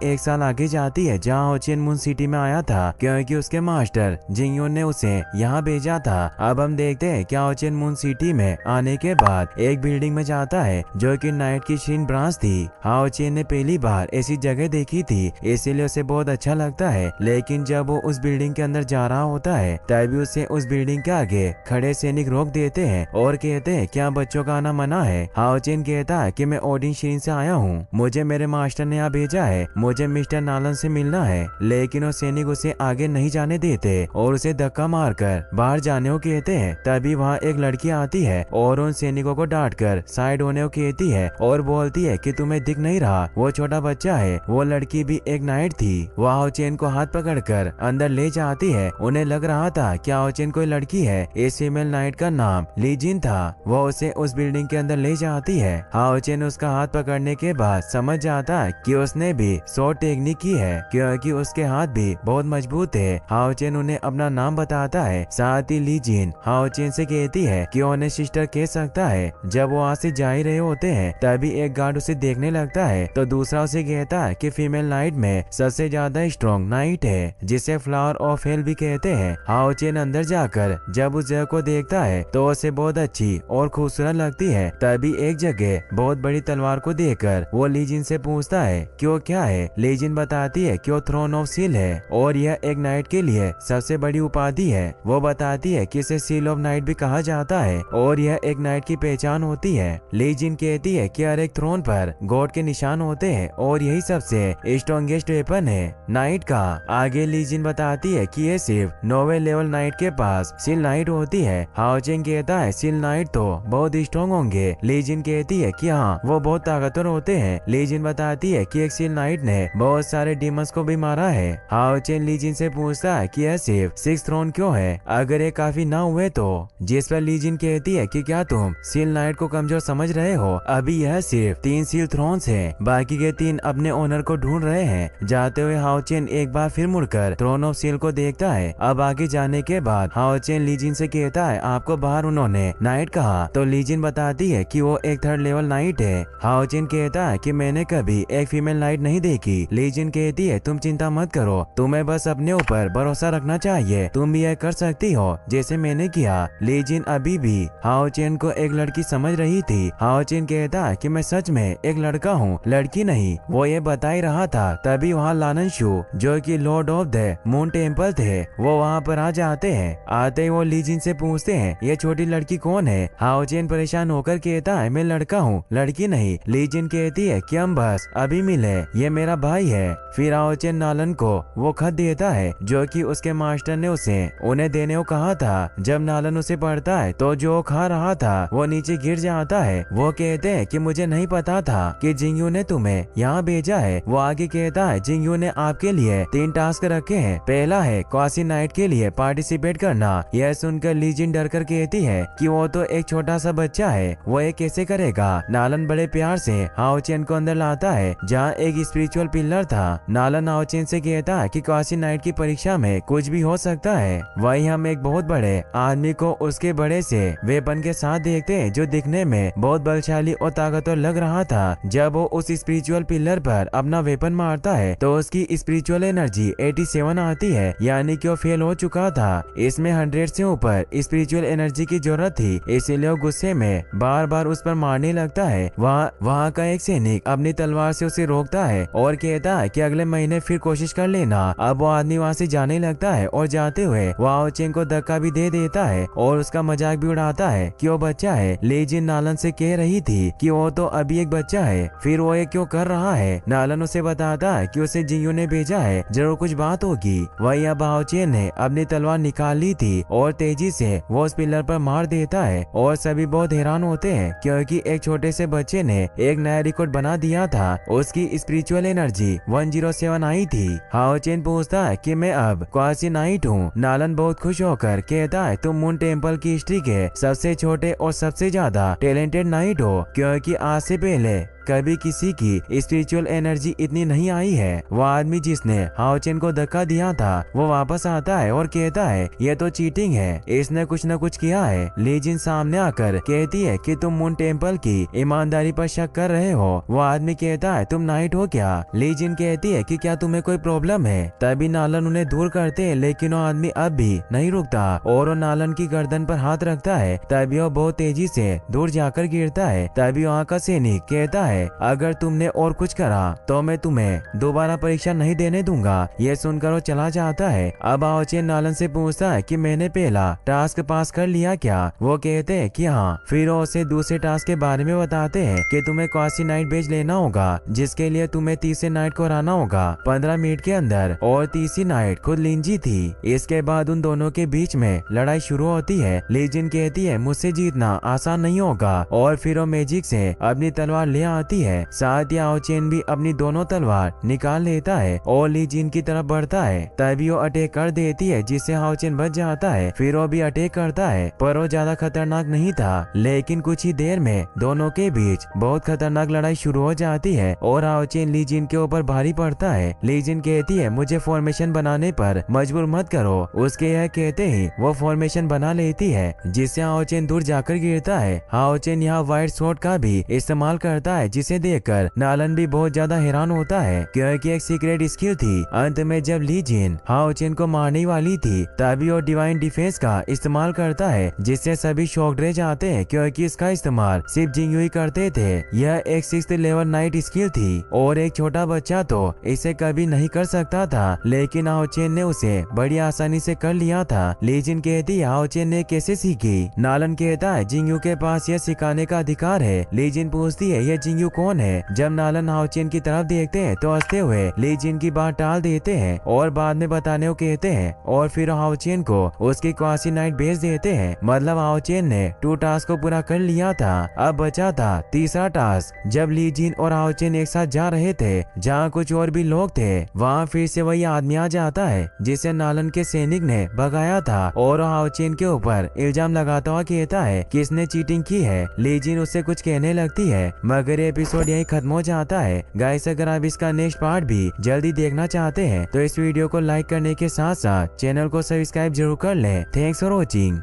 एक साल आगे जाती है जहाँ होचिन मून सिटी में आया था क्योंकि उसके मास्टर जिंगयून ने उसे यहाँ भेजा था। अब हम देखते हैं क्या होचिन मून सिटी में आने के बाद एक बिल्डिंग में जाता है जो कि नाइट की शीन ब्रांच थी। हाओचिन ने पहली बार ऐसी जगह देखी थी इसीलिए उसे बहुत अच्छा लगता है, लेकिन जब वो उस बिल्डिंग के अंदर जा रहा होता है तभी उसे उस बिल्डिंग के आगे खड़े सैनिक रोक देते हैं और कहते हैं क्या बच्चों का आना मना है। हाओचिन कहता है कि मैं ओडिन शीन से आया हूँ, मुझे मेरे मास्टर ने यहाँ भेजा है, मुझे मिस्टर नालन से मिलना है। लेकिन वो सैनिक उसे आगे नहीं जाने देते और उसे धक्का मारकर बाहर जाने को कहते हैं। तभी वहाँ एक लड़की आती है और उन सैनिकों को डांट कर साइड होने को कहती है और बोलती है कि तुम्हें दिख नहीं रहा वो छोटा बच्चा है। वो लड़की भी एक नाइट थी। वो हाओचिन को हाथ पकड़कर अंदर ले जाती है। उन्हें लग रहा था कि हाओचिन कोई लड़की है। इस फीमेल नाइट का नाम लीजिन था। वो उसे उस बिल्डिंग के अंदर ले जाती है। हाओचिन उसका हाथ पकड़ने के बाद समझ जाता है कि उसने भी शॉर्ट टेक्निक की है क्योंकि उसके हाथ भी बहुत मजबूत है। हाओचिन उन्हें अपना नाम बताता है। साथ ही लीजिन हाओचिन से कहती है कि उन्हें सिस्टर कह सकता है। जब वो वहाँ से जा ही रहे होते हैं तभी एक गार्ड उसे देखने लगता है तो दूसरा उसे कहता है कि फीमेल नाइट में सबसे ज्यादा स्ट्रॉन्ग नाइट है जिसे फ्लावर ऑफ हेल भी कहते हैं। हाओचिन अंदर जाकर जब उस जगह को देखता है तो उसे बहुत अच्छी और खूबसूरत लगती है। तभी एक जगह बहुत बड़ी तलवार को देखकर वो लीजिन से पूछता है कि वो क्या है। लीजिन बताती है कि वो थ्रोन ऑफ सील है और यह एक नाइट के लिए सबसे बड़ी उपाधि है। वो बताती है कि इसे सील ऑफ नाइट भी कहा जाता है और यह एक नाइट की पहचान होती है। लीजिन कहती है कि हर एक थ्रोन पर गॉड के निशान होते हैं और यही सबसे स्ट्रॉन्गेस्ट वेपन है नाइट का। आगे लीजिन बताती है कि ये सिर्फ 9वें लेवल नाइट के पास सील नाइट होती है। हाओचिन कहता है सील नाइट तो बहुत स्ट्रॉन्ग होंगे। लीजिन कहती है कि हाँ वो बहुत ताकतवर होते हैं। लीजिन बताती है कि एक सील नाइट ने बहुत सारे डीमंस को भी मारा है। हाओचिन लीजिन से पूछता है कि यह सिर्फ 6 थ्रोन क्यों है, अगर ये काफी ना हुए तो। जिस पर लीजिन कहती है कि क्या तुम सील नाइट को कमजोर समझ रहे हो, अभी यह सिर्फ 3 सील थ्रोन्स है, बाकी के 3 अपने ओनर को ढूंढ रहे हैं। जाते हुए हाओचिन एक बार फिर मुड़कर थ्रोन ऑफ सील को देखता है। अब आगे जाने के बाद हाओचिन लीजिन से कहता है आपको बाहर उन्होंने नाइट कहा तो लीजिन बताती है कि वो एक 3rd लेवल नाइट है। हाओचिन कहता है कि मैंने कभी एक फीमेल नाइट नहीं देखी। लीजिन कहती है तुम चिंता मत करो, तुम्हें बस अपने ऊपर भरोसा रखना चाहिए, तुम भी यह कर सकती हो जैसे मैंने किया। लीजिन अभी भी हाओचिन को एक लड़की समझ रही थी। हाओचिन कहता है कि मैं सच में एक लड़का हूँ, लड़की नहीं। वो ये बता ही रहा था तभी वहाँ लाननशु जो कि Lord of the moon temple थे वो वहाँ पर आ जाते हैं। आते ही वो लीजिन से पूछते हैं ये छोटी लड़की कौन है। हाओचिन परेशान होकर कहता है मैं लड़का हूँ, लड़की नहीं। लीजिन कहती है कि हम बस अभी मिले, ये मेरा भाई है। फिर हाओचिन नालन को वो खत देता है जो कि उसके मास्टर ने उसे उन्हें देने को कहा था। जब नालन उसे पढ़ता है तो जो खा रहा था वो नीचे गिर जाता है। वो कहते हैं कि मुझे नहीं पता था कि जिंगयू ने तुम्हें यहाँ भेजा है। वो आगे कहता है जिंगयू ने आपके लिए 3 टास्क रखे हैं, पहला है क्वासी नाइट के लिए पार्टिसिपेट करना। यह सुनकर लीजिन डर कर कहती है कि वो तो एक छोटा सा बच्चा है, वो ये कैसे करेगा। नालन बड़े प्यार से हाओचिन को अंदर लाता है जहाँ एक स्पिरिचुअल पिलर था। नालन हाओचिन से कहता है कि क्वासी नाइट की परीक्षा में कुछ भी हो सकता है। वही हम एक बहुत बड़े आदमी को उसके बड़े से वेपन के साथ देखते हैं जो दिखने में बहुत बलशाली और ताकतवर लग रहा था। जब वो उस स्पिरिचुअल पिलर पर अपना वेपन मारता है तो उसकी स्पिरिचुअल एनर्जी 87 आती है, यानी कि वो फेल हो चुका था। इसमें 100 से ऊपर स्पिरिचुअल एनर्जी की जरूरत थी, इसीलिए वो गुस्से में बार बार उस पर मारने लगता है। वहाँ का एक सैनिक अपनी तलवार से उसे रोकता है और कहता है कि अगले महीने फिर कोशिश कर लेना। अब वो आदमी वहाँ से जाने लगता है और जाते हुए वो हाओचिन को धक्का भी दे देता है और उसका मजाक भी उड़ाता है कि वो बच्चा है। लीजिन नालन से कह रही थी कि वो तो अभी एक बच्चा है, फिर वो ये क्यों कर रहा है। नालन उसे बताता है कि उसे जिंगयू ने भेजा है, जरूर कुछ बात होगी। वही अब हाओचिन ने अपनी तलवार निकाल ली थी और तेजी से वो उस पिलर पर मार देता है और सभी बहुत हैरान होते हैं क्योंकि एक छोटे से बच्चे ने एक नया रिकॉर्ड बना दिया था। उसकी स्पिरिचुअल एनर्जी 107 आई थी। हाओचिन पूछता है कि मैं अब क्वासी नाइट हूँ। नालन बहुत खुश होकर कहता है तुम मून टेम्पल की हिस्ट्री के सबसे छोटे और सबसे ज्यादा टैलेंटेड नाइट हो क्योंकि आज से पहले कभी किसी की स्पिरिचुअल एनर्जी इतनी नहीं आई है। वो आदमी जिसने हाओ चेन को धक्का दिया था वो वापस आता है और कहता है ये तो चीटिंग है, इसने कुछ न कुछ किया है। ली जिन सामने आकर कहती है कि तुम मून टेम्पल की ईमानदारी पर शक कर रहे हो। वो आदमी कहता है तुम नाइट हो क्या? ली जिन कहती है कि क्या तुम्हें कोई प्रॉब्लम है? तभी नालन उन्हें दूर करते है, लेकिन वो आदमी अब भी नहीं रुकता और वो नालन की गर्दन पर हाथ रखता है। तभी वो बहुत तेजी से दूर जाकर गिरता है। तभी वहाँ का सैनिक कहता है अगर तुमने और कुछ करा तो मैं तुम्हें दोबारा परीक्षा नहीं देने दूंगा। ये सुनकर वो चला जाता है। अब हाओ चेन नालन से पूछता है कि मैंने पहला टास्क पास कर लिया क्या? वो कहते हैं कि हाँ। फिर वो उसे दूसरे टास्क के बारे में बताते हैं कि तुम्हें क्वासी नाइट बेज लेना होगा, जिसके लिए तुम्हें तीसरे नाइट को हराना होगा 15 मिनट के अंदर। और तीसरी नाइट खुद लिंजी थी। इसके बाद उन दोनों के बीच में लड़ाई शुरू होती है। ली जिन कहती है मुझसे जीतना आसान नहीं होगा और फिर वो मैजिक से अपनी तलवार ले आती है। साथ ही हाओ चेन भी अपनी दोनों तलवार निकाल लेता है और ली जिन की तरफ बढ़ता है। तभी वो अटैक कर देती है जिससे हाओ चेन बच जाता है। फिर वो भी अटैक करता है पर वो ज्यादा खतरनाक नहीं था, लेकिन कुछ ही देर में दोनों के बीच बहुत खतरनाक लड़ाई शुरू हो जाती है और हाओ चेन ली जिन के ऊपर भारी पड़ता है। ली जिन कहती है मुझे फॉर्मेशन बनाने पर मजबूर मत करो। उसके यह कहते ही वो फॉर्मेशन बना लेती है जिससे हाओ चेन दूर जाकर गिरता है। हाओ चेन यहाँ व्हाइट स्वॉर्ड का भी इस्तेमाल करता है जिसे देखकर नालन भी बहुत ज्यादा हैरान होता है क्योंकि एक सीक्रेट स्किल थी। अंत में जब ली जिन हाओ चेन को मारने वाली थी तभी वो डिवाइन डिफेंस का इस्तेमाल करता है जिससे सभी शॉक्ड रह जाते हैं क्योंकि इसका इस्तेमाल सिर्फ जिंगयू ही करते थे। यह एक 6th लेवल नाइट स्किल थी और एक छोटा बच्चा तो इसे कभी नहीं कर सकता था, लेकिन हाओ चेन ने उसे बड़ी आसानी से कर लिया था। ली जिन कहती है हाओ चेन ने कैसे सीखी? नालन कहता है जिंगयू के पास यह सिखाने का अधिकार है। ली जिन पूछती है यह जिंगयू कौन है? जब नालन हाओ चेन की तरफ देखते हैं तो हंसते हुए ली जिन की बात टाल देते हैं और बाद में बताने को कहते हैं और फिर हाओ चेन को उसकी क्वासी नाइट भेज देते हैं। मतलब हाओ चेन ने 2 टास्क को पूरा कर लिया था। अब बचा था तीसरा टास्क। जब ली जिन और हाओ चेन एक साथ जा रहे थे जहाँ कुछ और भी लोग थे, वहाँ फिर से वही आदमी आ जाता है जिसे नालन के सैनिक ने भगाया था और हाओ चेन के ऊपर इल्जाम लगाता हुआ कहता है कि इसने चीटिंग की है। ली जिन उससे कुछ कहने लगती है मगर एपिसोड यही खत्म हो जाता है। गाइस अगर आप इसका नेक्स्ट पार्ट भी जल्दी देखना चाहते हैं तो इस वीडियो को लाइक करने के साथ साथ चैनल को सब्सक्राइब जरूर कर लें। Thanks for watching.